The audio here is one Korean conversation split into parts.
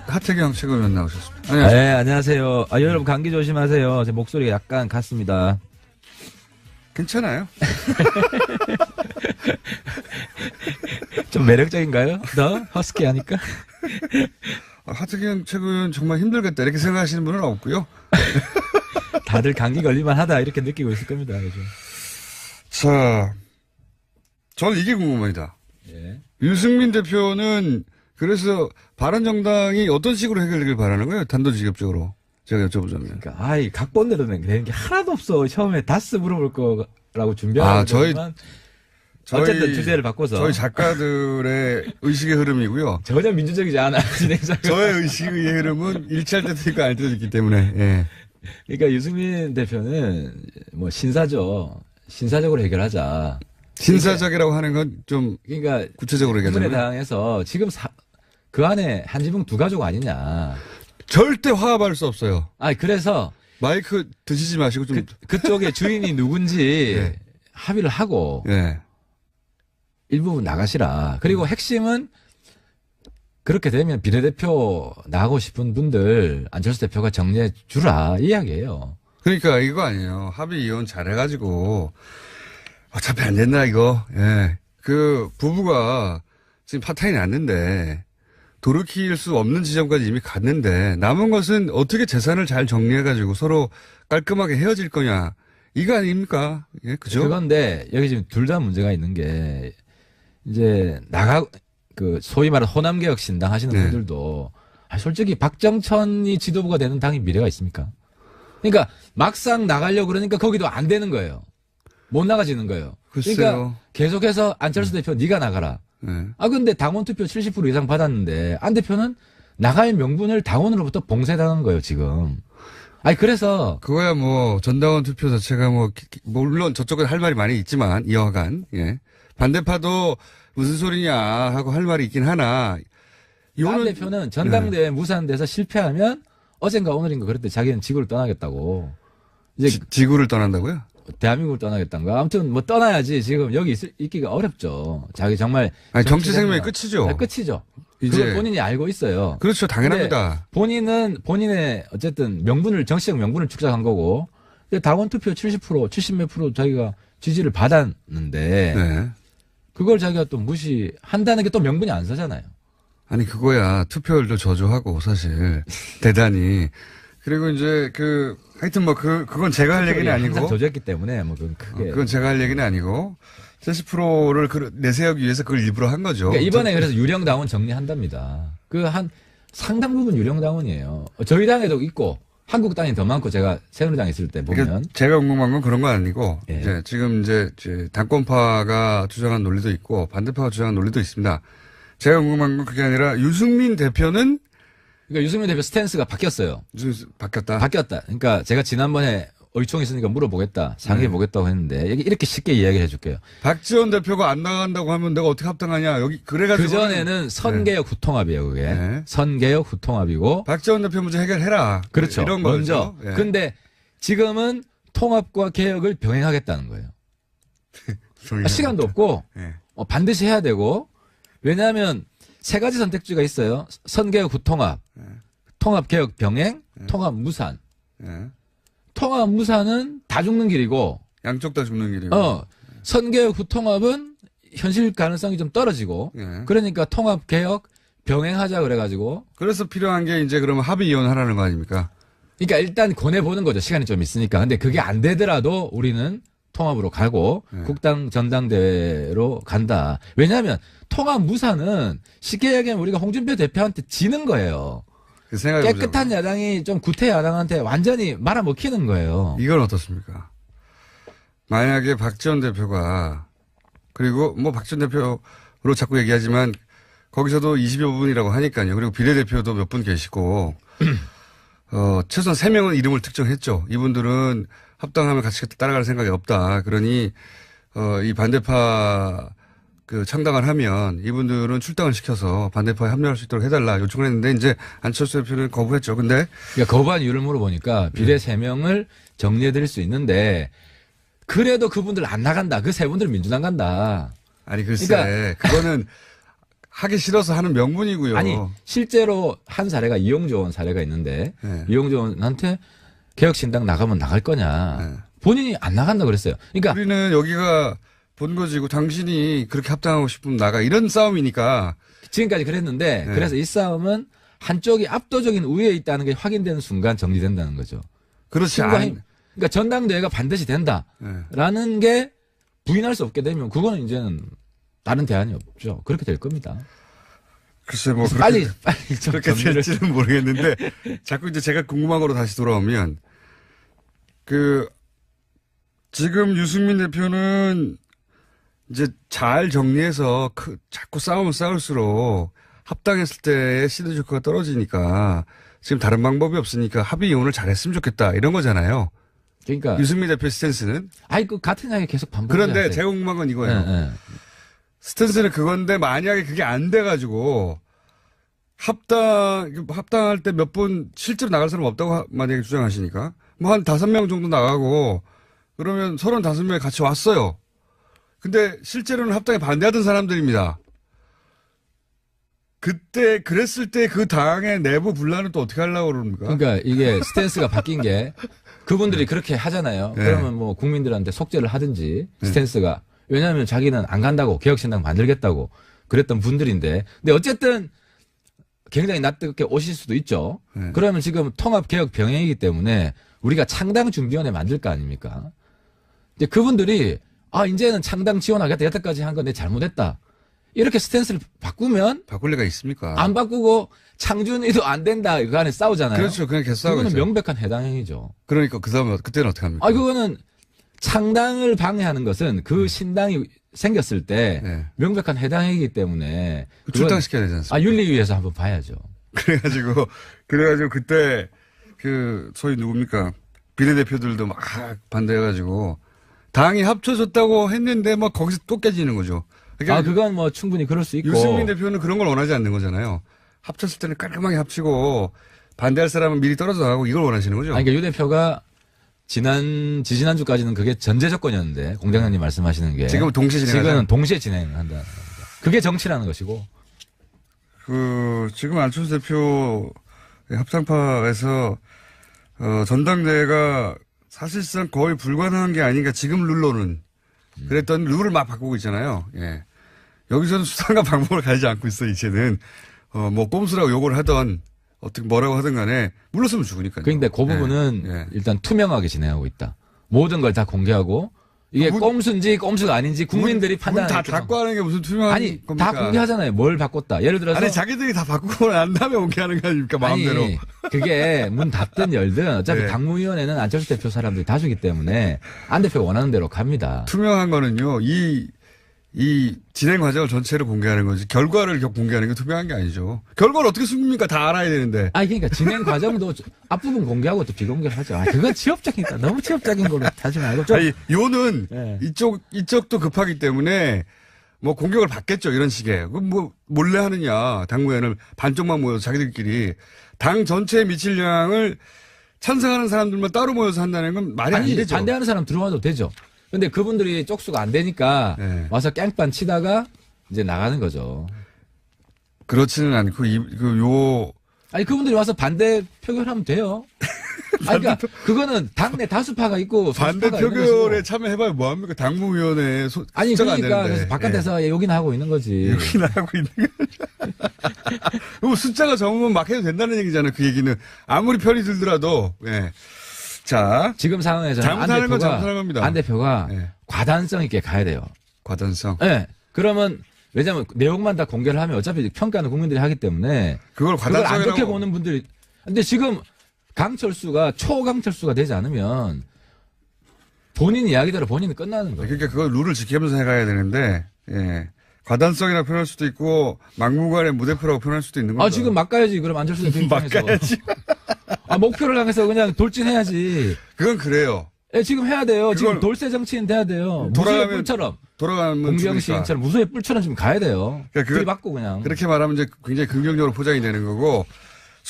하태경 최고위원 나오셨습니다. 안녕하세요. 네, 안녕하세요. 여러분 감기 조심하세요. 제 목소리가 약간 갔습니다. 괜찮아요. 좀 매력적인가요? 더 허스키하니까? 하태경 최고위원 정말 힘들겠다 이렇게 생각하시는 분은 없고요. 다들 감기 걸릴만 하다 이렇게 느끼고 있을 겁니다. 요즘. 자, 저는 이게 궁금합니다. 예. 유승민 대표는 그래서 바른정당이 어떤 식으로 해결되길 바라는 거예요? 단도직입적으로. 제가 여쭤보자면. 그러니까, 각본대로 되는 게 하나도 없어. 처음에 다스 물어볼 거라고 준비하고. 어쨌든 주제를 바꿔서. 저희 작가들의 의식의 흐름이고요. 전혀 민주적이지 않아, 진행자가. 저의 의식의 흐름은 일치할 때도 있고 아닐 때도 있기 때문에, 예. 그러니까 유승민 대표는 뭐 신사죠. 신사적으로 해결하자. 신사적이라고 하는 건 좀 그러니까 구체적으로 얘기하자면 국민의당에서 지금 그 안에 한지붕 두 가족 아니냐. 절대 화합할 수 없어요. 그래서 마이크 드시지 마시고 좀 그쪽에 주인이 누군지 네. 합의를 하고 네. 일부분 나가시라. 그리고 핵심은 그렇게 되면 비례대표 나가고 싶은 분들 안철수 대표가 정리해 주라 이 이야기예요. 그러니까 이거 아니에요. 합의 이혼 잘해가지고 어차피 안 된다 이거. 예. 그 부부가 지금 파탄이 났는데 돌이킬 수 없는 지점까지 이미 갔는데 남은 것은 어떻게 재산을 잘 정리해가지고 서로 깔끔하게 헤어질 거냐 이거 아닙니까? 예, 그죠? 그건데 여기 지금 둘 다 문제가 있는 게 이제 소위 말하는 호남개혁 신당 하시는 네. 분들도 솔직히 박정천이 지도부가 되는 당이 미래가 있습니까? 그러니까 막상 나가려고 그러니까 거기도 안 되는 거예요. 못 나가지는 거예요. 글쎄요. 그러니까 계속해서 안철수 대표 네가 나가라. 네. 근데 당원 투표 70% 이상 받았는데 안 대표는 나갈 명분을 당원으로부터 봉쇄당한 거예요, 지금. 그래서 그거야 뭐 전당원 투표 자체가 물론 저쪽은 할 말이 많이 있지만 이어간 예. 반대파도 무슨 소리냐 하고 할 말이 있긴 하나 안 대표는 전당대회 무산돼서 실패하면 어젠가 오늘인가 그랬대 자기는 지구를 떠나겠다고. 이제 지구를 떠난다고요? 대한민국을 떠나겠다는가. 아무튼 뭐 떠나야지 지금 여기 있기가 어렵죠. 자기 정말 정치 생명의 끝이죠. 끝이죠. 이제 그걸 본인이 알고 있어요. 그렇죠, 당연합니다. 본인은 본인의 어쨌든 정치적 명분을 축적한 거고, 당원 투표 70%, 70몇 프로 자기가 지지를 받았는데, 네. 그걸 자기가 또 무시한다는 게 또 명분이 안 서잖아요. 아니 그거야 투표율도 저조하고 사실 대단히. 그리고 이제 하여튼 그건 제가 할 얘기는 아니고. 항상 저조했기 때문에 그건 크게. 그건 제가 할 얘기는 아니고 70%를 내세우기 위해서 그걸 일부러 한 거죠. 그러니까 이번에 그래서 유령 당원 정리한답니다. 상당 부분 유령 당원이에요. 저희 당에도 있고 한국당이 더 많고 제가 새누리당 있을 때 보면. 그러니까 제가 궁금한 건 그런 건 아니고 예. 지금 당권파가 주장한 논리도 있고 반대파가 주장한 논리도 있습니다. 제가 궁금한 건 그게 아니라 유승민 대표는 그러니까 유승민 대표 스탠스가 바뀌었어요. 바뀌었다. 그러니까 제가 지난번에 의총 있으니까 물어보겠다, 상의해보겠다고 했는데 이렇게 쉽게 이야기를 해줄게요. 박지원 대표가 안 나간다고 하면 내가 어떻게 합당하냐 그래가지고. 그전에는 선개혁 후통합이에요, 그게. 네. 선개혁 후통합이고. 박지원 대표 문제 해결해라. 그렇죠. 이런 먼저. 거죠. 네. 근데 지금은 통합과 개혁을 병행하겠다는 거예요. 시간도 없고 네. 반드시 해야 되고. 왜냐하면 세 가지 선택지가 있어요. 선개혁 후통합, 통합개혁 병행, 통합 무산. 네. 통합 무산은 다 죽는 길이고. 양쪽 다 죽는 길이고. 선개혁 후통합은 현실 가능성이 좀 떨어지고. 예. 그러니까 통합개혁 병행하자 그래가지고. 그래서 필요한 게 이제 그러면 합의 이혼하라는 거 아닙니까? 그러니까 일단 권해보는 거죠. 시간이 좀 있으니까. 근데 그게 안 되더라도 우리는 통합으로 가고 국당 전당대회로 간다. 왜냐하면 통합 무산은 쉽게 얘기하면 우리가 홍준표 대표한테 지는 거예요. 깨끗한 야당이 좀 구태 야당한테 완전히 말아먹히는 거예요. 이건 어떻습니까? 만약에 박지원 대표가 그리고 박지원 대표로 자꾸 얘기하지만 거기서도 20여 분이라고 하니까요. 그리고 비례대표도 몇 분 계시고 최소한 3명은 이름을 특정했죠. 이분들은 합당하면 같이 따라갈 생각이 없다. 그러니 이 반대파 창당을 하면 이분들은 출당을 시켜서 반대파에 합류할 수 있도록 해달라 요청을 했는데 이제 안철수 대표는 거부했죠. 근데 그러니까 거부한 이유를 물어보니까 비례 3명을 정리해드릴 수 있는데 그래도 그분들 안 나간다. 그 세 분들 민주당 간다. 아니 글쎄 그러니까 그거는 하기 싫어서 하는 명분이고요. 아니 실제로 한 사례가 이용조 의원 사례가 있는데 네. 이용조 의원한테 개혁신당 나가면 나갈 거냐. 네. 본인이 안 나간다 그랬어요. 그러니까 우리는 여기가 본거지고 당신이 그렇게 합당하고 싶으면 나가 이런 싸움이니까. 지금까지 그랬는데 네. 그래서 이 싸움은 한쪽이 압도적인 우위에 있다는 게 확인되는 순간 정리된다는 거죠. 그렇지 않. 그러니까 전당대회가 반드시 된다라는 네. 게 부인할 수 없게 되면 그거는 이제는 다른 대안이 없죠. 그렇게 될 겁니다. 글쎄 뭐 빨리 좀 그렇게 정리를. 될지는 모르겠는데 자꾸 이제 제가 궁금한 거로 다시 돌아오면 지금 유승민 대표는 이제 잘 정리해서 자꾸 싸우면 싸울수록 합당했을 때의 시너지 효과가 떨어지니까 지금 다른 방법이 없으니까 합의 이혼을 잘했으면 좋겠다 이런 거잖아요. 그러니까 유승민 대표 스탠스는. 그 같은 이야기 계속 반복을 그런데 하세요. 제가 궁금한 건 이거예요. 네. 스탠스는 그건데 만약에 그게 안 돼가지고 합당할 때 몇 분 실제로 나갈 사람 없다고 만약에 주장하시니까 뭐 한 5명 정도 나가고 그러면 35명이 같이 왔어요. 근데 실제로는 합당에 반대하던 사람들입니다. 그때 그랬을 때 그 당의 내부 분란은 또 어떻게 하려고 그럽니까? 그러니까 이게 스탠스가 바뀐 게 그분들이 그렇게 하잖아요. 네. 그러면 뭐 국민들한테 속죄를 하든지 네. 스탠스가 왜냐하면 자기는 안 간다고 개혁신당 만들겠다고 그랬던 분들인데 근데 어쨌든 굉장히 낯뜨겁게 오실 수도 있죠. 네. 그러면 지금 통합개혁 병행이기 때문에 우리가 창당 준비위원회 만들 거 아닙니까? 근데 그분들이 이제는 창당 지원하겠다. 여태까지 한 건 내 잘못했다. 이렇게 스탠스를 바꾸면 바꿀 리가 있습니까? 안 바꾸고 창준이도 안 된다. 그 안에 싸우잖아요. 그렇죠. 그냥 계속 싸우고 그거는 있어요. 명백한 해당 행위죠. 그러니까 그때는 어떻게 합니까? 그거는 창당을 방해하는 것은 그 신당이 생겼을 때 네. 명백한 해당 행위이기 때문에 그건 출당시켜야 되지 않습니까? 윤리위에서 한번 봐야죠. 그래가지고 그때 소위 누굽니까? 비례대표들도 막 반대해가지고 당이 합쳐졌다고 했는데 막 거기서 또 깨지는 거죠. 그러니까 그건 뭐 충분히 그럴 수 있고. 유승민 대표는 그런 걸 원하지 않는 거잖아요. 합쳤을 때는 깔끔하게 합치고 반대할 사람은 미리 떨어져 나가고 이걸 원하시는 거죠. 그러니까 유 대표가 지지난주까지는 그게 전제 조건이었는데 공장장님 말씀하시는 게 지금은 동시에 진행하자. 지금은 동시에 진행을 한다는 겁니다. 그게 정치라는 것이고. 지금 안철수 대표 합당파에서 전당대회가 사실상 거의 불가능한 게 아닌가 지금 룰로는 그랬던 룰을 막 바꾸고 있잖아요. 예. 여기서는 수단과 방법을 가리지 않고 있어 이제는 뭐 꼼수라고 욕을 하던 어떻게 뭐라고 하든 간에 물렀으면 죽으니까요. 그런데 그 부분은 예. 일단 투명하게 진행하고 있다. 모든 걸 다 공개하고 이게 꼼수인지 꼼수가 아닌지 국민들이 판단하는 다 닫고 하는 게 무슨 투명한 아니 겁니까? 다 공개하잖아요. 뭘 바꿨다. 예를 들어서 아니 자기들이 다 바꾸고 난 다음에 공개하는 거 아닙니까 마음대로. 아니, 그게 문 닫든 열든 어차피 네. 당무위원회는 안철수 대표 사람들이 다수기 때문에 안 대표가 원하는 대로 갑니다. 투명한 거는요, 이 진행 과정을 전체를 공개하는 거지, 결과를 공개하는 게 투명한 게 아니죠. 결과를 어떻게 숨깁니까? 다 알아야 되는데. 그러니까 진행 과정도 앞부분 공개하고 또 비공개를 하죠. 그건 취업적이니까 너무 취업적인 걸로 하지 말고 좀. 아니, 요는 네. 이쪽도 급하기 때문에 뭐 공격을 받겠죠. 이런 식의. 뭐 몰래 하느냐. 당무회는 반쪽만 모여서 자기들끼리 당 전체에 미칠 영향을 찬성하는 사람들만 따로 모여서 한다는 건 말이 안 되죠. 반대하는 사람 들어와도 되죠. 근데 그분들이 쪽수가 안 되니까 네. 와서 깽판 치다가 이제 나가는 거죠. 그렇지는 않고 그분들이 와서 반대 표결하면 돼요. 그러니까 그거는 당내 다수파가 있고 반대 소수파가 있는 표결에 것이고. 참여해봐야 뭐합니까? 당무위원회 숫자가 그러니까 안 되는데. 그래서 바깥에서 욕이나 하고 있는 거지. 욕이나 하고 있는 거. 숫자가 적으면 막 해도 된다는 얘기잖아요. 그 얘기는 아무리 편이 들더라도. 예. 자, 지금 상황에서는 잘못하는 건 잘못하는 겁니다. 안 대표가 예. 과단성 있게 가야 돼요. 과단성. 네. 그러면 왜냐하면 내용만 다 공개를 하면 어차피 평가는 국민들이 하기 때문에 그걸 그걸 안 과단성이라고. 좋게 보는 분들이. 근데 지금 강철수가 초강철수가 되지 않으면 본인 이야기대로 본인은 끝나는 거예요. 그러니까 그걸 룰을 지키면서 해가야 되는데, 예. 과단성이라고 표현할 수도 있고, 막무가내 무대표라고 표현할 수도 있는 거죠. 지금 막 가야지. 그럼 안철수 대표 입장에서. 막 가야지. 목표를 향해서 그냥 돌진해야지. 그건 그래요. 지금 해야 돼요. 지금 그걸 돌쇠 정치인 돼야 돼요. 무수의 뿔처럼. 돌아가면 공병 죽으니까. 시인처럼 무수의 뿔처럼 지금 가야 돼요. 그러니까 들이받고 그냥. 그렇게 말하면 이제 굉장히 긍정적으로 포장이 되는 거고,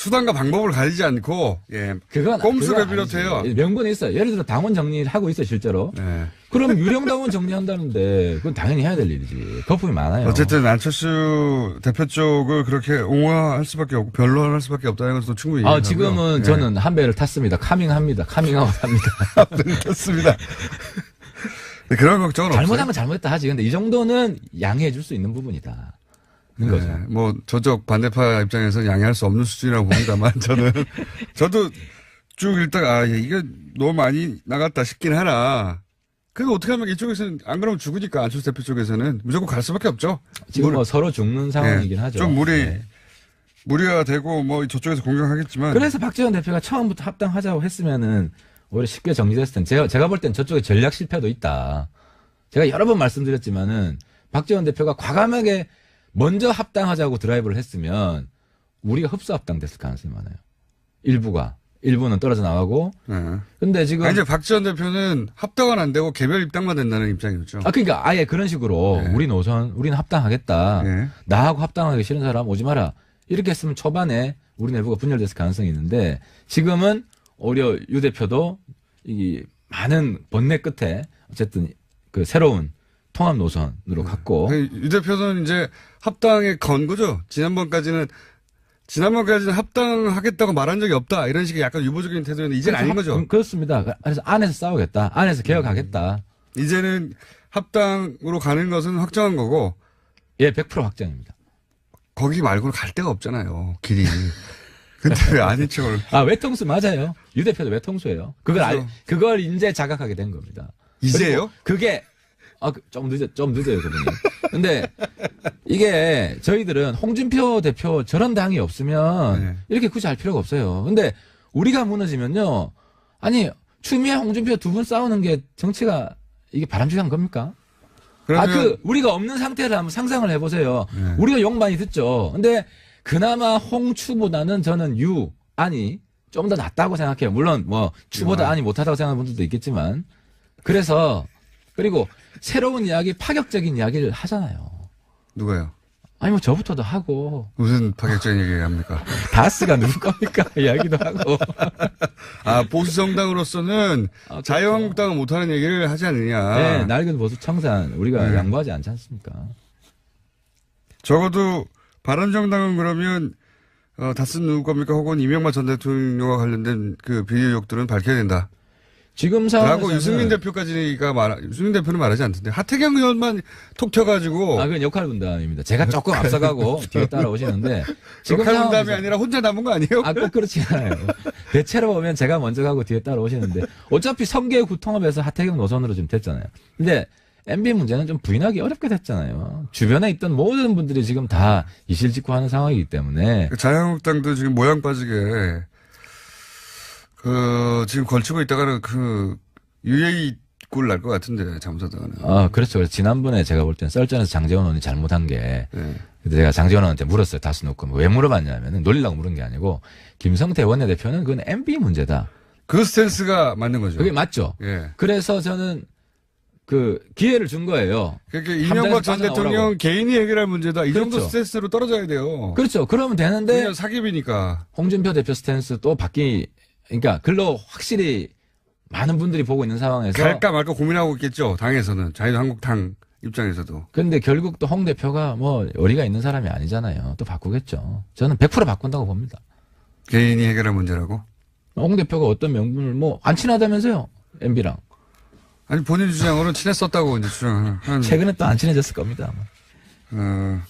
수단과 방법을 가리지 않고 예. 그건 꼼수를 그건 아니지. 비롯해요. 명분이 있어요. 예를 들어 당원 정리를 하고 있어 실제로. 예. 그럼 유령 당원 정리한다는데 그건 당연히 해야 될 일이지. 거품이 많아요. 어쨌든 안철수 대표 쪽을 그렇게 옹호할 수밖에 없고 변론할 수밖에 없다는 것도 충분히 이해하고요. 지금은 예. 저는 한 배를 탔습니다. 카밍합니다. 카밍아웃합니다. 그렇습니다. 네, 그런 걱정은 잘못한 없어요. 건 잘못했다 하지. 근데 이 정도는 양해해 줄 수 있는 부분이다. 는 거죠. 네, 뭐 저쪽 반대파 입장에서 양해할 수 없는 수준이라고 봅니다만 저도 쭉 읽다가 이게 너무 많이 나갔다 싶긴 하나. 그거 어떻게 하면 이쪽에서는 안 그러면 죽으니까 안철수 대표 쪽에서는 무조건 갈 수밖에 없죠. 지금 뭐 서로 죽는 상황이긴 하죠. 좀 네. 무리가 되고 뭐 저쪽에서 공격하겠지만. 그래서 박지원 대표가 처음부터 합당하자고 했으면은 오히려 쉽게 정리됐을 텐데 제가 볼 땐 저쪽에 전략 실패도 있다. 제가 여러 번 말씀드렸지만은 박지원 대표가 과감하게 먼저 합당하자고 드라이브를 했으면 우리가 흡수 합당됐을 가능성이 많아요. 일부는 떨어져 나가고. 네. 근데 지금 이제 박지원 대표는 합당은 안 되고 개별 입당만 된다는 입장이었죠. 그러니까 아예 그런 식으로 네. 우리는 합당하겠다. 네. 나하고 합당하기 싫은 사람 오지 마라. 이렇게 했으면 초반에 우리 내부가 분열됐을 가능성이 있는데 지금은 오히려 유 대표도 이 많은 번뇌 끝에 어쨌든 그 새로운 통합 노선으로 갔고. 유 대표는 이제 합당에 건 거죠. 지난번까지는 합당하겠다고 말한 적이 없다. 이런 식의 약간 유보적인 태도였는데 이제는 아닌 거죠. 그렇습니다. 그래서 안에서 싸우겠다. 안에서 개혁하겠다. 이제는 합당으로 가는 것은 확정한 거고. 예, 100% 확정입니다. 거기 말고는 갈 데가 없잖아요. 길이. 근데 왜 아닌 척을. 외통수 맞아요. 유 대표도 외통수예요. 그렇죠. 그걸 이제 자각하게 된 겁니다. 이제요? 그게 좀 늦어요, 그분이. 근데 이게 저희들은 홍준표 대표 저런 당이 없으면 네. 이렇게 굳이 할 필요가 없어요. 근데 우리가 무너지면요. 아니, 추미애 홍준표 두 분 싸우는 게 정치가 이게 바람직한 겁니까? 그러면 우리가 없는 상태를 한번 상상을 해보세요. 네. 우리가 욕 많이 듣죠. 근데 그나마 홍추보다는 저는 안이 좀 더 낫다고 생각해요. 물론 뭐 추보다 안이 못하다고 생각하는 분들도 있겠지만. 그리고 새로운 이야기, 파격적인 이야기를 하잖아요. 누가요? 아니 뭐 저부터도 하고 무슨 파격적인 얘기 합니까? 다스가 누구 겁니까? 이야기도 하고. 보수 정당으로서는 그렇죠. 자유한국당은 못하는 얘기를 하지 않느냐. 네, 낡은 보수 청산 우리가 네. 양보하지 않지 않습니까? 적어도 바른정당은 그러면 다스는 누구 겁니까? 혹은 이명박 전 대통령과 관련된 그 비리 의혹들은 밝혀야 된다. 지금 상황에서는 라고 유승민 대표는 말하지 않던데. 하태경 의원만 톡 튀어가지고. 그건 역할 분담입니다. 제가 조금 앞서가고 뒤에 따라오시는데 지금 역할 분담이 상황에서- 아니라 혼자 남은 거 아니에요? 꼭 그렇지 않아요. 대체로 보면 제가 먼저 가고 뒤에 따라오시는데 어차피 성계구 통합에서 하태경 노선으로 지금 됐잖아요. 근데 MB 문제는 좀 부인하기 어렵게 됐잖아요. 주변에 있던 모든 분들이 지금 다 이실직고하는 상황이기 때문에 자유한국당도 지금 모양 빠지게 지금 걸치고 있다가는 UAE 꼴 날 것 같은데 잘못하다가는. 그렇죠. 그래서 지난번에 제가 볼 땐 썰전에서 장제원 의원이 잘못한 게 네. 그때 제가 장제원 의원한테 물었어요. 다시 놓고 왜 물어봤냐면은 놀리려고 물은 게 아니고 김성태 원내대표는 그건 MB 문제다. 그 스탠스가 맞는 거죠. 그게 맞죠. 예. 그래서 저는 기회를 준 거예요. 그러니까 이명박 전 함정에서 대통령 빠져나오라고. 개인이 해결할 문제다. 이 정도 그렇죠. 스탠스로 떨어져야 돼요. 그렇죠. 그러면 되는데 그냥 사기비니까. 홍준표 대표 스탠스 또 그러니까 글로 확실히 많은 분들이 보고 있는 상황에서 갈까 말까 고민하고 있겠죠. 당에서는. 자유한국당 입장에서도. 근데 결국 또 홍 대표가 뭐 어리가 있는 사람이 아니잖아요. 또 바꾸겠죠. 저는 100% 바꾼다고 봅니다. 개인이 해결할 문제라고? 홍 대표가 어떤 명분을 안 친하다면서요. MB랑. 아니 본인 주장으로는 친했었다고 이제 주장하는. 최근에 또 안 친해졌을 겁니다. 아마.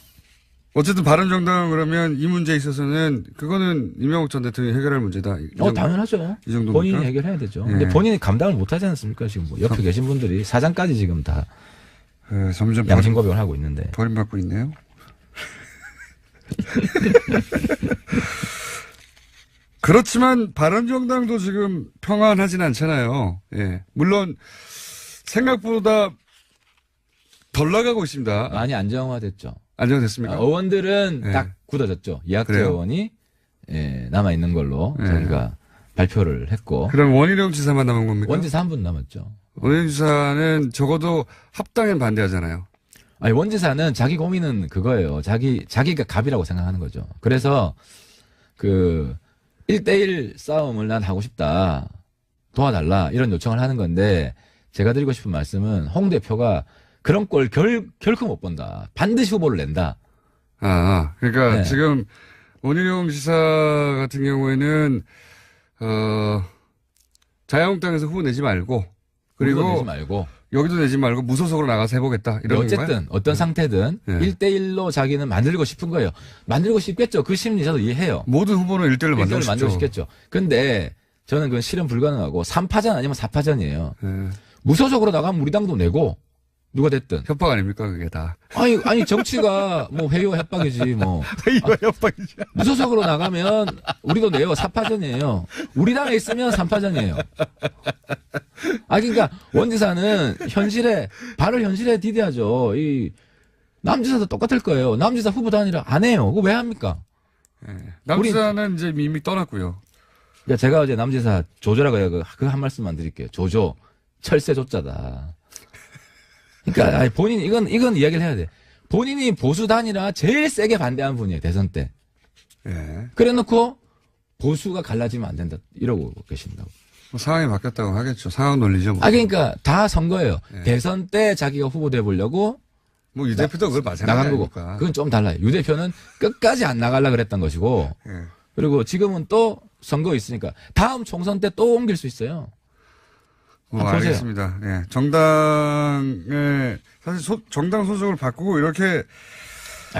어쨌든 바른정당은 그러면 이 문제에 있어서는 그거는 이명박 전 대통령이 해결할 문제다. 당연하죠. 이 정도입니까? 본인이 해결해야 되죠. 근데 본인이 감당을 못 하지 않습니까? 지금 옆에 계신 분들이 사장까지 지금 다 점점 양심 고백을 하고 있는데. 버림받고 있네요. 그렇지만 바른정당도 지금 평안하진 않잖아요. 예. 물론 생각보다 덜 나가고 있습니다. 많이 안정화됐죠. 안정됐습니까? 의원들은 네. 딱 굳어졌죠. 이학재 그래요? 의원이 남아 있는 걸로 네. 저희가 발표를 했고 그럼 원희룡 지사만 남은 겁니까? 원지사 한 분 남았죠. 원희룡 지사는 적어도 합당엔 반대하잖아요. 아니 원지사는 자기 고민은 그거예요. 자기가 갑이라고 생각하는 거죠. 그래서 1대1 싸움을 난 하고 싶다. 도와달라. 이런 요청을 하는 건데 제가 드리고 싶은 말씀은 홍 대표가 그런 꼴 결코 못 본다. 반드시 후보를 낸다. 그러니까 네. 지금 원희룡 지사 같은 경우에는 자유한국당에서 후보 내지 말고 그리고 그리고 내지 말고 여기도 내지 말고 무소속으로 나가서 해보겠다. 이런 어쨌든 건가요? 어떤 상태든 네. 1대1로 자기는 만들고 싶은 거예요. 만들고 싶겠죠. 그 심리 저도 이해해요. 모든 후보는 1대1로 만들고 1대1로 만들고 싶죠. 싶겠죠. 근데 저는 그건 실현 불가능하고 3파전 아니면 4파전이에요. 네. 무소속으로 나가면 우리 당도 내고 누가 됐든. 협박 아닙니까 그게 다. 아니 정치가 뭐 회의와 협박이지 뭐. 이거 협박이죠. 무소속으로 나가면 우리도 내요. 4파전이에요. 우리 당에 있으면 3파전이에요. 그러니까 원지사는 바로 현실에 디뎌야죠. 이 남지사도 똑같을 거예요. 남지사 후보 단일화 안 해요. 그거 왜 합니까? 네. 남지사는 이제 이미 떠났고요. 그러니까 제가 어제 남지사 조조라고 해요. 그 한 말씀만 드릴게요. 조조 철새 조자다. 그러니까 본인 이건 이야기를 해야 돼. 본인이 보수 단일화 제일 세게 반대한 분이에요. 대선 때. 예. 그래놓고 보수가 갈라지면 안 된다 이러고 계신다고. 뭐 상황이 바뀌었다고 하겠죠. 상황 논리죠. 뭐. 그러니까 다 선거예요. 네. 대선 때 자기가 후보 돼 보려고 뭐 유 대표도 그걸 마찬가지 나간 거고. 아닙니까? 그건 좀 달라요. 유 대표는 끝까지 안 나가려 그랬던 것이고. 예. 그리고 지금은 또 선거 있으니까 다음 총선 때 또 옮길 수 있어요. 보세요. 알겠습니다. 예. 정당의 사실 정당 소속을 바꾸고 이렇게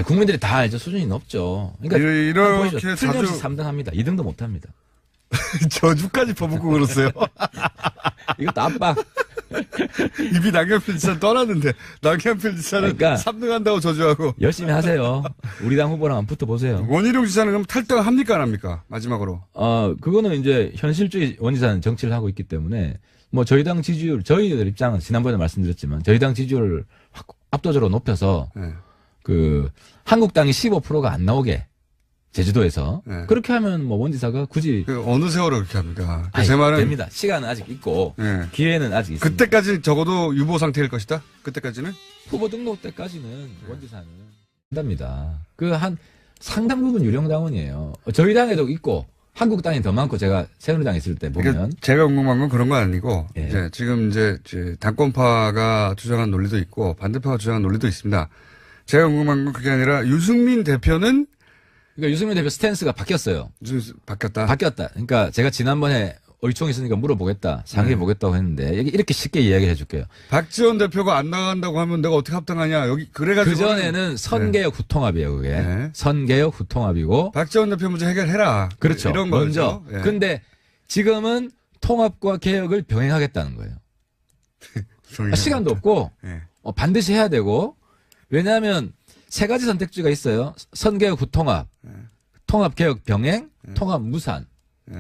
국민들이 다 알죠. 수준이 높죠. 그러니까 이렇게 틀림없이 자주 3등 합니다. 2등도 못 합니다. 저주까지 퍼붓고 그러세요. 이것도 압박. 이미 남경필 지사 떠났는데 남경필 지사는 그러니까 3등 한다고 저주하고 열심히 하세요. 우리 당 후보랑 한번 붙어보세요. 원희룡 지사는 그럼 탈당 합니까 안 합니까? 마지막으로. 그거는 이제 현실주의 원지사는 정치를 하고 있기 때문에 뭐 저희 당 지지율, 저희들 입장은 지난번에 말씀드렸지만 저희 당 지지율을 압도적으로 높여서 예. 한국당이 15%가 안 나오게 제주도에서 네. 그렇게 하면 뭐 원지사가 굳이 어느 세월을 그렇게 합니까? 제 말은 됩니다. 시간은 아직 있고 예. 기회는 아직 있습니다. 그때까지는 적어도 유보 상태일 것이다. 그때까지는 후보 등록 때까지는 원지사는 한답니다. 그 한 상당 부분 유령 당원이에요. 저희 당에도 있고 한국 당이 더 많고 제가 새누리당 있을 때 보면 그러니까 제가 궁금한 건 그런 건 아니고 예. 이제 지금 이제 당권파가 주장한 논리도 있고 반대파가 주장한 논리도 있습니다. 제가 궁금한 건 그게 아니라 유승민 대표는 그러니까 유승민 대표 스탠스가 바뀌었어요. 바뀌었다. 바뀌었다. 그러니까 제가 지난번에 의총 있으니까 물어보겠다, 상의해 보겠다고 했는데 이렇게 쉽게 이야기해 줄게요. 박지원 대표가 안 나간다고 하면 내가 어떻게 합당하냐. 여기 그래가지고 그 전에는 선개혁 후통합이에요, 그게. 네. 선개혁 후통합이고. 박지원 대표 문제 해결해라. 그렇죠. 이런 먼저. 거죠. 예. 근데 지금은 통합과 개혁을 병행하겠다는 거예요. 시간도 없고 예. 반드시 해야 되고. 왜냐하면 세 가지 선택지가 있어요. 선개혁 후통합, 통합개혁 병행, 통합무산. 예.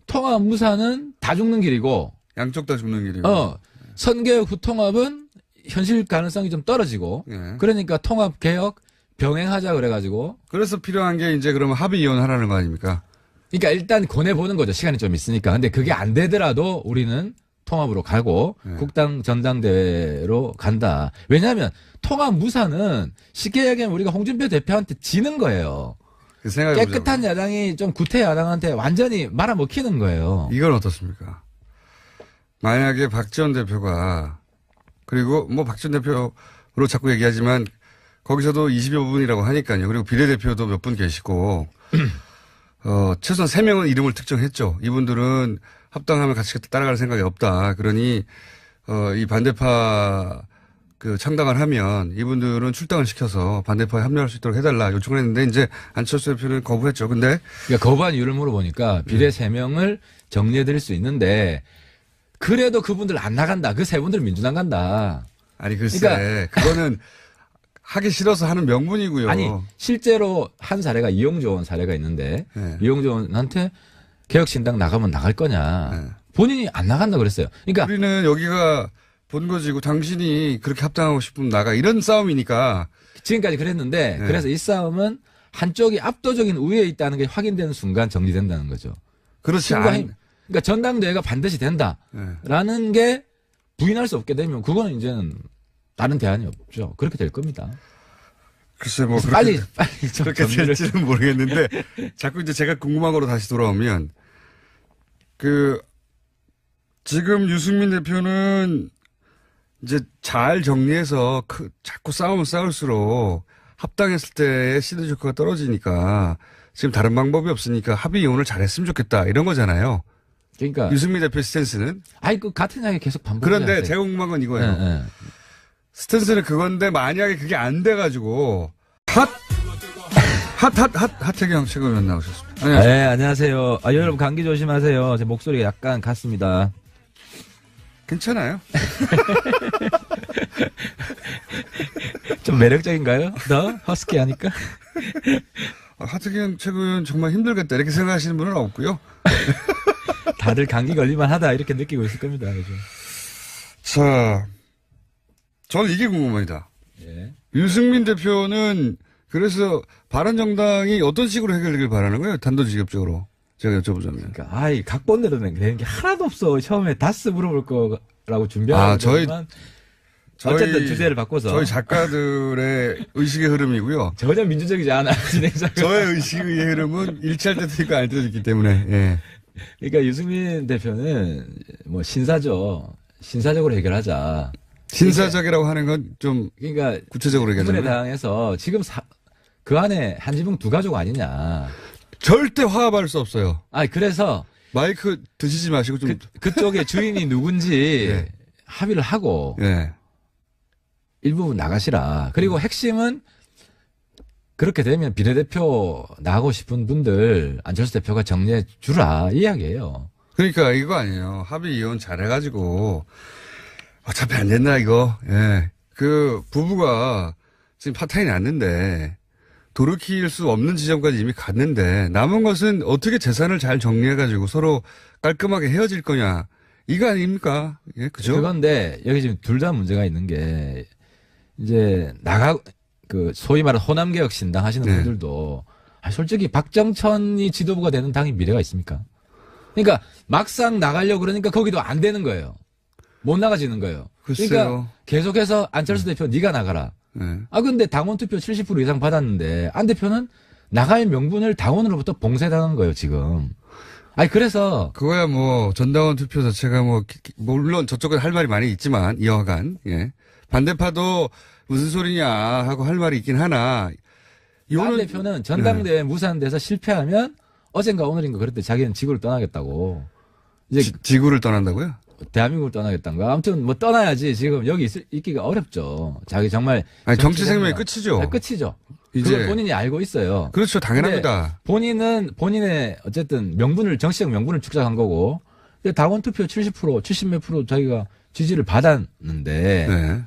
통합무산은 다 죽는 길이고. 양쪽 다 죽는 길이고. 선개혁 후통합은 현실 가능성이 좀 떨어지고. 예. 그러니까 통합개혁 병행하자 그래가지고. 그래서 필요한 게 이제 그러면 합의 이혼하라는 거 아닙니까? 그러니까 일단 권해보는 거죠. 시간이 좀 있으니까. 근데 그게 안 되더라도 우리는 통합으로 가고 국당 전당대회로 간다. 왜냐하면 통합무산은 쉽게 얘기하면 우리가 홍준표 대표한테 지는 거예요. 그 생각해보자고요. 깨끗한 야당이 좀 구태 야당한테 완전히 말아먹히는 거예요. 이건 어떻습니까? 만약에 박지원 대표가 그리고 뭐 박지원 대표로 자꾸 얘기하지만 거기서도 20여 분이라고 하니까요. 그리고 비례대표도 몇 분 계시고 최소한 3명은 이름을 특정했죠. 이분들은 합당하면 같이 따라갈 생각이 없다. 그러니 이 반대파 창당을 하면 이분들은 출당을 시켜서 반대파에 합류할 수 있도록 해달라 요청을 했는데 이제 안철수 대표는 거부했죠. 근데 그러니까 거부한 이유를 물어보니까 비례 3명을 정리해드릴 수 있는데 그래도 그분들 안 나간다. 그 세 분들 민주당 간다. 아니 글쎄 그러니까 그거는 하기 싫어서 하는 명분이고요. 아니 실제로 한 사례가 이용조 의원 사례가 있는데 네. 이용조 의원한테 개혁신당 나가면 나갈 거냐. 네. 본인이 안 나간다 그랬어요. 그러니까 우리는 여기가 본거지고 당신이 그렇게 합당하고 싶으면 나가 이런 싸움이니까 지금까지 그랬는데 네. 그래서 이 싸움은 한쪽이 압도적인 우위에 있다는 게 확인되는 순간 정리된다는 거죠. 그렇지 그러니까 전당대회가 반드시 된다라는 게 부인할 수 없게 되면 그거는 이제는 다른 대안이 없죠. 그렇게 될 겁니다. 글쎄 뭐 빨리 좀 그렇게 정리를. 될지는 모르겠는데 자꾸 이제 제가 궁금한 거로 다시 돌아오면 지금 유승민 대표는 이제 잘 정리해서 자꾸 싸우면 싸울수록 합당했을 때의 시너지 효과가 떨어지니까 지금 다른 방법이 없으니까 합의 이혼을 잘했으면 좋겠다 이런 거잖아요. 그러니까 유승민 대표 스탠스는. 그 같은 이야기 계속 반복이 그런데 제가 궁금한 건 이거예요. 네. 스탠스는 그건데 만약에 그게 안 돼가지고 하태경 최고위원 나오셨습니다. 안녕하세요. 네, 안녕하세요. 여러분 감기 조심하세요. 제 목소리가 약간 갔습니다. 괜찮아요. 좀 매력적인가요? 더 허스키 하니까? 하태경 최고위원 정말 힘들겠다 이렇게 생각하시는 분은 없고요. 다들 감기 걸릴만 하다 이렇게 느끼고 있을 겁니다. 요즘. 자, 저는 이게 궁금합니다. 예. 유승민 대표는 그래서 바른정당이 어떤 식으로 해결되길 바라는 거예요? 단도직입적으로 제가 여쭤보자면. 그러니까 각본대로 되는 게 하나도 없어. 처음에 다스 물어볼 거라고 준비하고 어쨌든 주제를 바꿔서 저희 작가들의 의식의 흐름이고요. 전혀 민주적이지 않아 진행자가. 저의 의식의 흐름은 일치할 때도 있고 아닐 때도 있기 때문에. 예. 그러니까 유승민 대표는 뭐 신사적으로 해결하자. 신사적이라고 하는 건 좀 그러니까 구체적으로 얘기하자면 국민의당에서 지금 그 안에 한 지붕 두 가족 아니냐. 절대 화합할 수 없어요. 그래서 마이크 드시지 마시고 좀. 그쪽의 주인이 누군지 예. 합의를 하고 예. 일부분 나가시라. 그리고 핵심은 그렇게 되면 비례대표 나가고 싶은 분들 안철수 대표가 정리해 주라 이 이야기예요. 그러니까 이거 아니에요. 합의 이혼 잘해가지고 어차피 안 된다 이거. 예. 그 부부가 지금 파탄이 났는데 돌이킬 수 없는 지점까지 이미 갔는데 남은 것은 어떻게 재산을 잘 정리해가지고 서로 깔끔하게 헤어질 거냐 이거 아닙니까? 예, 그죠? 그건데 여기 지금 둘 다 문제가 있는 게 이제 소위 말하는 호남개혁 신당 하시는 네. 분들도 솔직히 박정천이 지도부가 되는 당이 미래가 있습니까? 그러니까 막상 나가려고 그러니까 거기도 안 되는 거예요. 못 나가지는 거예요. 글쎄요. 그러니까 계속해서 안철수 대표 네가 나가라. 네. 근데 당원 투표 70% 이상 받았는데 안 대표는 나갈 명분을 당원으로부터 봉쇄당한 거예요, 지금. 그래서 그거야 뭐 전당원 투표 자체가 물론 저쪽은 할 말이 많이 있지만 이어간 예. 반대파도 무슨 소리냐 하고 할 말이 있긴 하나 안 대표는 전당대회 무산돼서 실패하면 어젠가 오늘인가 그랬대 자기는 지구를 떠나겠다고. 이제 지구를 떠난다고요? 대한민국을 떠나겠다는 거야. 아무튼 뭐 떠나야지 지금 여기 있기가 어렵죠. 자기 정말 정치 생명의 끝이죠. 끝이죠. 이제 그걸 본인이 알고 있어요. 그렇죠, 당연합니다. 본인은 본인의 어쨌든 정치적 명분을 축적한 거고 당원 투표 70% 70몇 프로 자기가 지지를 받았는데 네.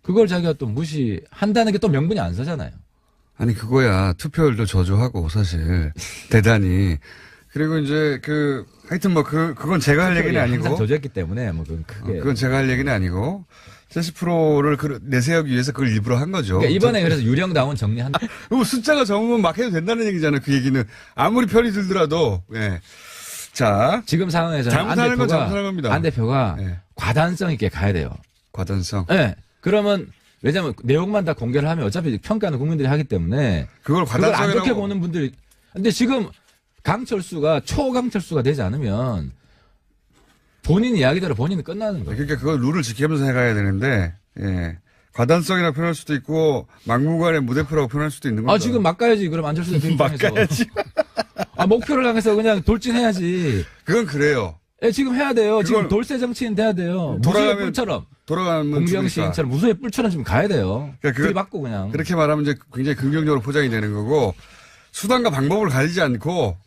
그걸 자기가 또 무시한다는 게 또 명분이 안 서잖아요. 아니 그거야 투표율도 저조하고 사실 대단히 그리고 이제 하여튼 그건 제가 할 얘기는 아니고 항상 저조했기 때문에 그건 크게 그건 제가 할 얘기는 아니고 70%를 내세우기 위해서 그걸 일부러 한 거죠. 그러니까 이번에 그래서 유령 당원 정리한다. 그럼 숫자가 적으면 막 해도 된다는 얘기잖아요. 그 얘기는 아무리 편이 들더라도 예. 자 지금 상황에서는 잘못하는 건 잘못하는 겁니다. 안 대표가 예. 과단성 있게 가야 돼요. 과단성. 네. 그러면 왜냐하면 내용만 다 공개를 하면 어차피 평가는 국민들이 하기 때문에 그걸 그걸 안 과단성이라고 좋게 보는 분들이. 근데 지금 강철수가 초강철수가 되지 않으면 본인 이야기대로 본인은 끝나는 거예요. 그러니까 그걸 룰을 지키면서 해가야 되는데 예. 과단성이라고 표현할 수도 있고 막무가내 무대표라고 표현할 수도 있는 거죠. 지금 막 가야지. 그럼 안철수 대표 입장에서. 막 가야지. 목표를 향해서 그냥 돌진해야지. 그건 그래요. 지금 해야 돼요. 지금 그걸 돌쇠 정치인 돼야 돼요. 무소의 뿔처럼. 돌아가면 공경 죽으니까. 시인처럼 무소의 뿔처럼 지금 가야 돼요. 그러니까 들이받고 그냥. 그렇게 말하면 이제 굉장히 긍정적으로 포장이 되는 거고 수단과 방법을 가리지 않고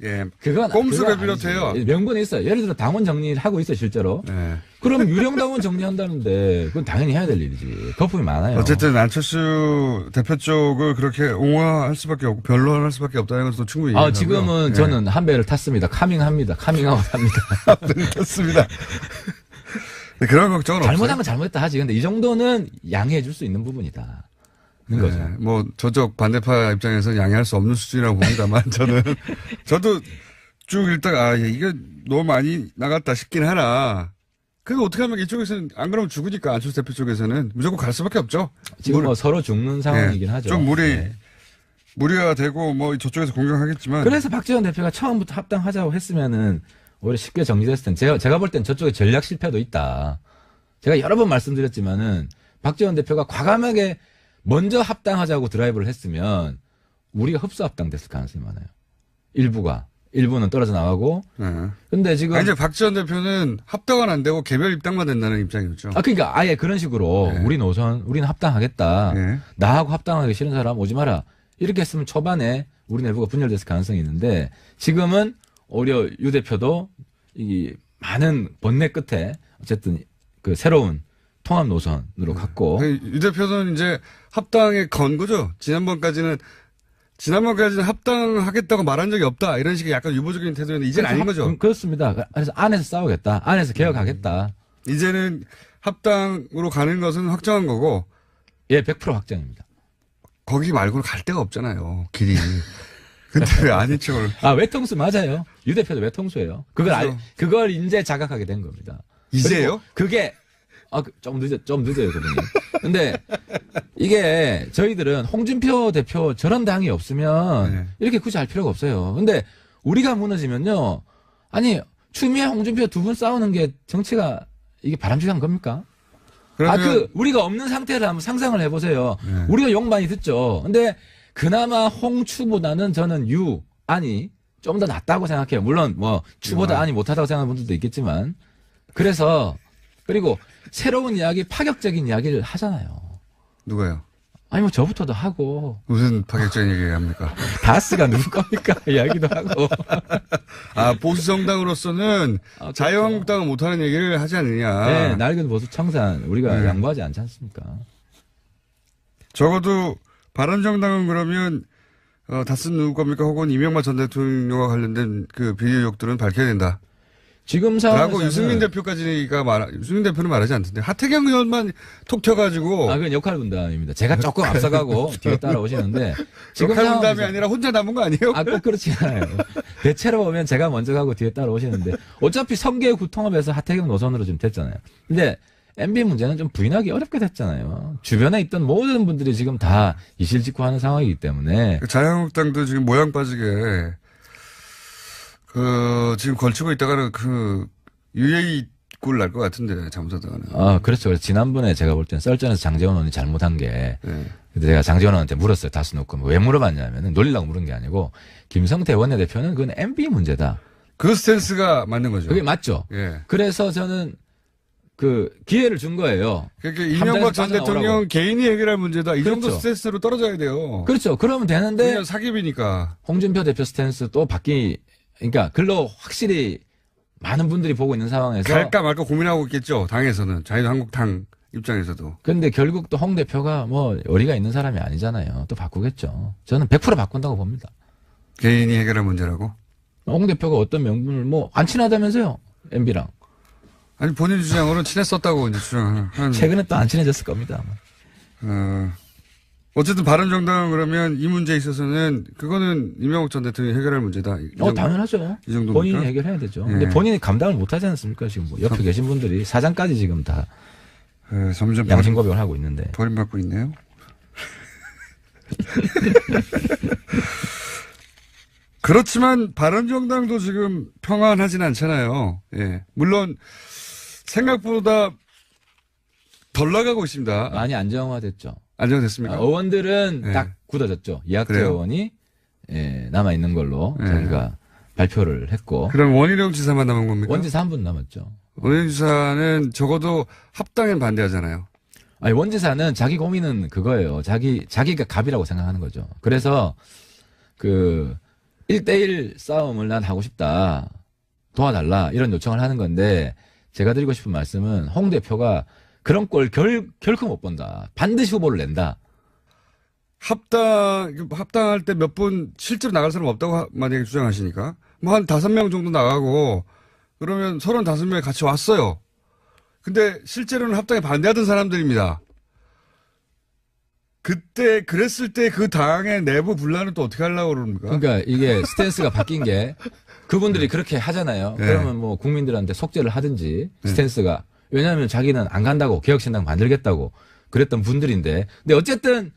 그건 꼼수를 그건 비롯해요. 아니지. 명분이 있어요. 예를 들어 당원 정리를 하고 있어요, 실제로. 네. 그럼 유령 당원 정리한다는데 그건 당연히 해야 될 일이지. 거품이 많아요. 어쨌든 안철수 대표 쪽을 그렇게 옹호할 수밖에 없고 변론할 수밖에 없다는 것도 충분히 이해하고요. 지금은 저는 한 배를 탔습니다. 카밍합니다. 카밍아웃 합니다. 그렇습니다. 네, 그런 걱정은 없어요. 잘못하면 잘못했다 하지. 근데 이 정도는 양해해 줄 수 있는 부분이다. 는 거죠. 뭐 저쪽 반대파 입장에서 양해할 수 없는 수준이라고 봅니다만 저도 쭉 읽다가 이게 너무 많이 나갔다 싶긴 하나 그래도 어떻게 하면 이쪽에서는 안 그러면 죽으니까 안철수 대표 쪽에서는 무조건 갈 수밖에 없죠. 지금 뭐 서로 죽는 상황이긴 하죠. 좀 네. 무리가 되고 뭐 저쪽에서 공격하겠지만. 그래서 박지원 대표가 처음부터 합당하자고 했으면은 오히려 쉽게 정리됐을 텐데 제가 볼 땐 저쪽에 전략 실패도 있다. 제가 여러 번 말씀드렸지만은 박지원 대표가 과감하게 먼저 합당하자고 드라이브를 했으면 우리가 흡수 합당됐을 가능성이 많아요. 일부는 떨어져 나가고. 네. 근데 지금 이제 박지원 대표는 합당은 안 되고 개별 입당만 된다는 입장이었죠. 그러니까 아예 그런 식으로 네. 우리는 합당하겠다. 네. 나하고 합당하기 싫은 사람 오지 마라. 이렇게 했으면 초반에 우리 내부가 분열됐을 가능성이 있는데 지금은 오히려 유 대표도 이 많은 번뇌 끝에 어쨌든 그 새로운 통합 노선으로 갔고. 유 대표는 이제 합당에 건 거죠. 지난번까지는 합당하겠다고 말한 적이 없다. 이런 식의 약간 유보적인 태도였는데 이제는 아닌 거죠. 그렇습니다. 그래서 안에서 싸우겠다. 안에서 개혁하겠다. 이제는 합당으로 가는 것은 확정한 거고. 예, 100% 확정입니다. 거기 말고는 갈 데가 없잖아요. 길이. 근데 왜 아닌 척을. 외통수 맞아요. 유 대표도 외통수예요. 그렇죠. 그걸 이제 자각하게 된 겁니다. 이제요? 그게 좀 늦어요, 그분이. 근데 이게 저희들은 홍준표 대표 저런 당이 없으면 네. 이렇게 굳이 할 필요가 없어요. 근데 우리가 무너지면요. 아니, 추미애 홍준표 두 분 싸우는 게 정치가 이게 바람직한 겁니까? 그러면 우리가 없는 상태를 한번 상상을 해보세요. 네. 우리가 욕 많이 듣죠. 근데 그나마 홍추보다는 저는 안이 좀 더 낫다고 생각해요. 물론 뭐 추보다 안이 못하다고 생각하는 분들도 있겠지만. 그리고 새로운 이야기, 파격적인 이야기를 하잖아요. 누가요? 아니 뭐 저부터도 하고 무슨 파격적인 얘기 합니까? 다스가 누구 겁니까? 이야기도 하고. 보수 정당으로서는 그렇죠. 자유한국당은 못하는 얘기를 하지 않느냐. 네, 낡은 보수 청산 우리가 네. 양보하지 않지 않습니까? 적어도 바른정당은 그러면 다스는 누구 겁니까? 혹은 이명박 전 대통령과 관련된 그 비리 의혹들은 밝혀야 된다. 지금 상황에서는 라고 유승민 대표는 말하지 않던데. 하태경 의원만 톡 튀어가지고. 그건 역할 분담입니다. 제가 조금 앞서가고 뒤에 따라오시는데 지금 역할 분담이 상황에서 아니라 혼자 남은 거 아니에요? 꼭 그렇지 않아요. 대체로 보면 제가 먼저 가고 뒤에 따라오시는데 어차피 성계 구통합에서 하태경 노선으로 좀 됐잖아요. 근데 MB 문제는 좀 부인하기 어렵게 됐잖아요. 주변에 있던 모든 분들이 지금 다 이실직고하는 상황이기 때문에 자유한국당도 지금 모양 빠지게 지금 걸치고 있다가는 유예이 꼴 날 것 같은데 잘못하다가는. 그렇죠. 그래서 지난번에 제가 볼 때는 썰전에서 장제원 의원이 잘못한 게 네. 근데 제가 장제원 의원한테 물었어요. 다시 놓고 왜 물어봤냐면은 놀리려고 물은 게 아니고 김성태 원내대표는 그건 MB 문제다. 그 스탠스가 맞는 거죠. 그게 맞죠. 예. 그래서 저는 기회를 준 거예요. 그러니까 이명박 전 빠져나오라고. 대통령 개인이 해결할 문제다. 이 정도 그렇죠. 스탠스로 떨어져야 돼요. 그렇죠. 그러면 되는데 그냥 사기비니까. 홍준표 대표 스탠스 또 그러니까 글로 확실히 많은 분들이 보고 있는 상황에서 갈까 말까 고민하고 있겠죠. 당에서는. 자유한국당 입장에서도. 근데 결국 또 홍 대표가 뭐 어리가 있는 사람이 아니잖아요. 또 바꾸겠죠. 저는 100% 바꾼다고 봅니다. 개인이 해결할 문제라고? 홍 대표가 어떤 명분을 안 친하다면서요. MB랑. 아니 본인 주장으로는 친했었다고 이제 주장하는. 최근에 또 안 친해졌을 겁니다. 어쨌든 바른정당은 그러면 이 문제에 있어서는 그거는 이명박 전 대통령이 해결할 문제다. 당연하죠. 이 정도입니까? 본인이 해결해야 되죠. 예. 근데 본인이 감당을 못 하지 않습니까? 지금 뭐 옆에 계신 분들이 사장까지 지금 다 점점 양심 고백을 하고 있는데. 버림받고 있네요. 그렇지만 바른정당도 지금 평안하진 않잖아요. 예. 물론 생각보다 덜 나가고 있습니다. 많이 안정화됐죠. 안정됐습니까? 의원들은 네. 딱 굳어졌죠. 이학재 그래요? 의원이 남아 있는 걸로 네. 자기가 발표를 했고 그럼 원희룡 지사만 남은 겁니까? 원지사 한 분 남았죠. 원희룡 지사는 적어도 합당엔 반대하잖아요. 아니 원지사는 자기 고민은 그거예요. 자기가 갑이라고 생각하는 거죠. 그래서 1대1 싸움을 난 하고 싶다. 도와달라. 이런 요청을 하는 건데 제가 드리고 싶은 말씀은 홍 대표가 그런 꼴 결코 못 본다. 반드시 후보를 낸다. 합당할 때 몇 분 실제로 나갈 사람 없다고 만약에 주장하시니까 뭐 한 5명 정도 나가고 그러면 35명이 같이 왔어요. 근데 실제로는 합당에 반대하던 사람들입니다. 그때 그랬을 때 그 당의 내부 분란은 또 어떻게 하려고 그럽니까? 그러니까 이게 스탠스가 바뀐 게 그분들이 그렇게 하잖아요. 네. 그러면 뭐 국민들한테 속죄를 하든지 스탠스가 왜냐하면 자기는 안 간다고 개혁신당 만들겠다고 그랬던 분들인데. 근데 어쨌든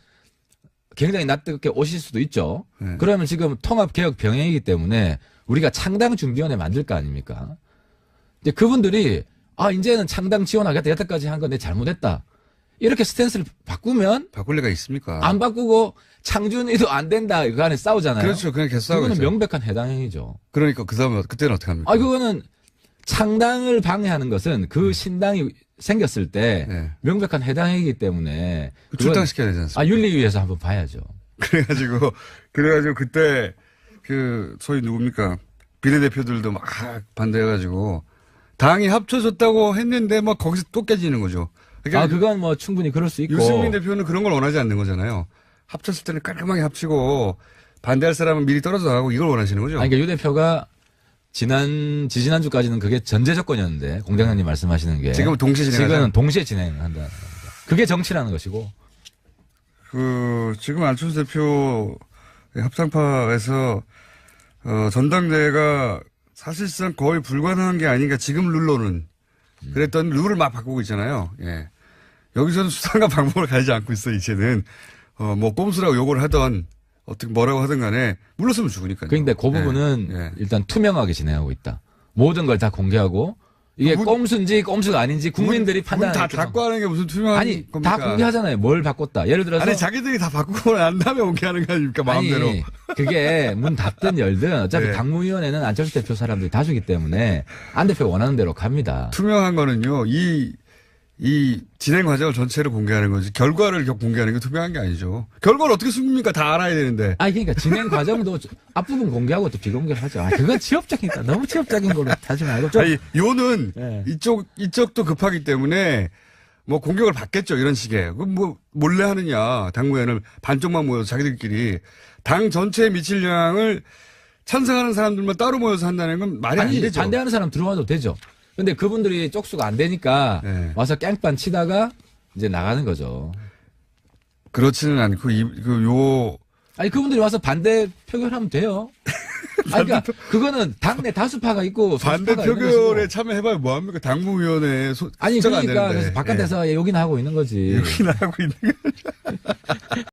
굉장히 낯뜨겁게 오실 수도 있죠. 네. 그러면 지금 통합개혁 병행이기 때문에 우리가 창당 준비위원회 만들 거 아닙니까? 이제 그분들이 이제는 창당 지원하겠다. 여태까지 한 건 내 잘못했다. 이렇게 스탠스를 바꾸면 바꿀 리가 있습니까? 안 바꾸고 창준이도 안 된다. 이거 안에 싸우잖아요. 그렇죠. 그냥 계속 싸우고 그거는 있어요. 명백한 해당 행위죠. 그러니까 그다음에 그때는 어떻게 합니까? 그거는 창당을 방해하는 것은 그 신당이 생겼을 때 네. 명백한 해당 행위이기 때문에 그건 출당시켜야 되지 않습니까? 윤리위에서 한번 봐야죠. 그래가지고 그때 그 소위 누굽니까 비례대표들도 막 반대해가지고 당이 합쳐졌다고 했는데 막 거기서 또 깨지는 거죠. 그러니까 그건 뭐 충분히 그럴 수 있고. 유승민 대표는 그런 걸 원하지 않는 거잖아요. 합쳤을 때는 깔끔하게 합치고 반대할 사람은 미리 떨어져 나가고 이걸 원하시는 거죠. 그러니까 유 대표가 지지난주까지는 그게 전제 조건이었는데 공장장님 말씀하시는 게 지금은 동시에 진행하자. 지금은 동시에 진행한다. 그게 정치라는 것이고. 지금 안철수 대표 합상파에서 전당대회가 사실상 거의 불가능한 게 아닌가 지금 룰로는 그랬던 룰을 막 바꾸고 있잖아요. 예. 여기서는 수단과 방법을 가리지 않고 있어 이제는 뭐 꼼수라고 욕을 하던 어떻게 뭐라고 하든 간에 물렀으면 죽으니까요. 그런데 그 부분은 예. 일단 투명하게 진행하고 있다. 모든 걸 다 공개하고 이게 꼼수인지 꼼수가 아닌지 국민들이 다 판단하는 닫고 하는 게 무슨 투명한 아니 겁니까? 다 공개하잖아요. 뭘 바꿨다. 예를 들어서 아니 자기들이 다 바꾸고 난 다음에 공개하는 거 아닙니까 마음대로. 아니, 그게 문 닫든 열든 어차피 네. 당무위원회는 안철수 대표 사람들이 다수기 때문에 안 대표가 원하는 대로 갑니다. 투명한 거는요, 이 진행 과정을 전체를 공개하는 거지, 결과를 공개하는 게 투명한 게 아니죠. 결과를 어떻게 숨깁니까? 다 알아야 되는데. 그러니까 진행 과정도 앞부분 공개하고 또 비공개를 하죠. 그건 취업적이니까 너무 취업적인 걸로 하지 말고 좀. 요는 네. 이쪽도 급하기 때문에 뭐 공격을 받겠죠. 이런 식의. 그럼 뭐 몰래 하느냐. 당무회는 반쪽만 모여서 자기들끼리 당 전체에 미칠 영향을 찬성하는 사람들만 따로 모여서 한다는 건 말이 안 되죠. 반대하는 사람 들어와도 되죠. 근데 그분들이 쪽수가 안 되니까 네. 와서 깽판 치다가 이제 나가는 거죠. 그렇지는 않고 그분들이 와서 반대 표결하면 돼요. 그러니까 그거는 당내 다수파가 있고 반대 소수파가 있는 표결에 것이고. 참여해봐야 뭐합니까? 당무위원회에 숫자가 안 그러니까 되는데. 그래서 바깥에서 욕이나 하고 있는 거지. 욕이나 하고 있는 거.